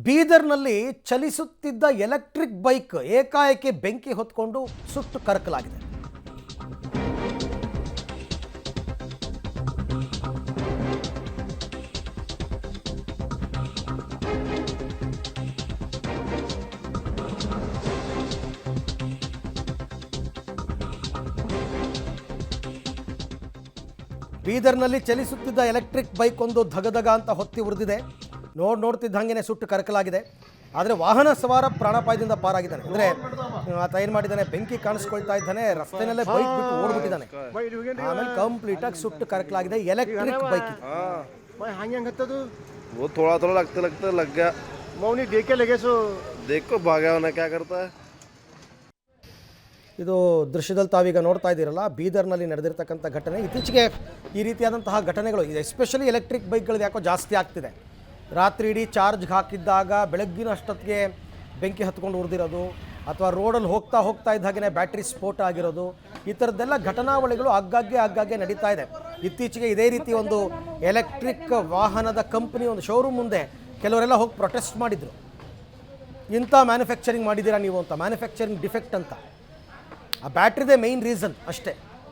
ಬೀದರ್ನಲ್ಲಿ ಚಲಿಸುತ್ತಿದ್ದ electric bike ಏಕಾಏಕಿ ಬೆಂಕಿ ಹೊತ್ಕೊಂಡು ಸುಟ್ಟು ಕರಕಲಾಗಿದೆ. ಬೀದರ್ನಲ್ಲಿ ಚಲಿಸುತ್ತಿದ್ದ ಎಲೆಕ್ಟ್ರಿಕ್ ಬೈಕ್ ಒಂದು ಧಗಧಗ ಅಂತ ಹೊತ್ತಿ ಉರಿದಿದೆ. ನೋಡ್ತಿದ್ದ ಹಾಗೇನೆ ಸುಟ್ಟು ಕರಕಲಾಗಿದೆ. ಆದರೆ ವಾಹನ ಸವಾರ ಪ್ರಾಣಾಪಾಯದಿಂದ ಪಾರಾಗಿದ್ದಾನೆ. ಅಂದರೆ ಆತ ಏನು ಮಾಡಿದ್ದಾನೆ, ಬೆಂಕಿ ಕಾಣಿಸ್ಕೊಳ್ತಾ ಇದ್ದಾನೆ, ರಸ್ತೆನಲ್ಲೇ ಬೈಕ್ ಬಿಟ್ಟು ಓಡ್ಬಿಟ್ಟಿದ್ದಾನೆ. ಆಮೇಲೆ ಕಂಪ್ಲೀಟಾಗಿ ಸುಟ್ಟು ಕರಕಲಾಗಿದೆ. ಎಲೆಕ್ಟ್ರಿಕ್ ಬೈಕ್ वो थोड़ा थोड़ा लगता लग गया। मौनी देख के लगे सो देखो भागा होना क्या करता है। ಇದು ದೃಶ್ಯದಲ್ಲಿ ತಾವೀಗ ನೋಡ್ತಾ ಇದ್ದೀರಲ್ಲ, ಬೀದರ್ನಲ್ಲಿ ನಡೆದಿರ್ತಕ್ಕಂಥ ಘಟನೆ. ಇತ್ತೀಚೆಗೆ ಈ ರೀತಿಯಾದಂತಹ ಘಟನೆಗಳು ಎಸ್ಪೆಷಲಿ ಎಲೆಕ್ಟ್ರಿಕ್ ಬೈಕ್ಗಳು ಯಾಕೋ ಜಾಸ್ತಿ ಆಗ್ತಿದೆ. ರಾತ್ರಿ ಇಡೀ ಚಾರ್ಜ್ಗೆ ಹಾಕಿದ್ದಾಗ ಬೆಳಗ್ಗಿನ ಅಷ್ಟೊತ್ತಿಗೆ ಬೆಂಕಿ ಹತ್ಕೊಂಡು ಉರಿದಿರೋದು, ಅಥವಾ ರೋಡಲ್ಲಿ ಹೋಗ್ತಾ ಇದ್ದ ಹಾಗೆಯೇ ಬ್ಯಾಟ್ರಿ ಸ್ಫೋಟ ಆಗಿರೋದು, ಈ ಥರದ್ದೆಲ್ಲ ಘಟನಾವಳಿಗಳು ಆಗಾಗ್ಗೆ ನಡೀತಾ ಇದೆ. ಇತ್ತೀಚೆಗೆ ಇದೇ ರೀತಿ ಒಂದು ಎಲೆಕ್ಟ್ರಿಕ್ ವಾಹನದ ಕಂಪ್ನಿ ಒಂದು ಶೋರೂಮ್ ಮುಂದೆ ಕೆಲವರೆಲ್ಲ ಹೋಗಿ ಪ್ರೊಟೆಸ್ಟ್ ಮಾಡಿದರು. ಇಂಥ ಮ್ಯಾನುಫ್ಯಾಕ್ಚರಿಂಗ್ ಮಾಡಿದ್ದೀರಾ ನೀವು ಅಂತ, ಮ್ಯಾನುಫ್ಯಾಕ್ಚರಿಂಗ್ ಡಿಫೆಕ್ಟ್ ಅಂತ. ಆ ಬ್ಯಾಟ್ರಿದೇ ಮೇಯ್ನ್ ರೀಸನ್ ಅಷ್ಟೇ.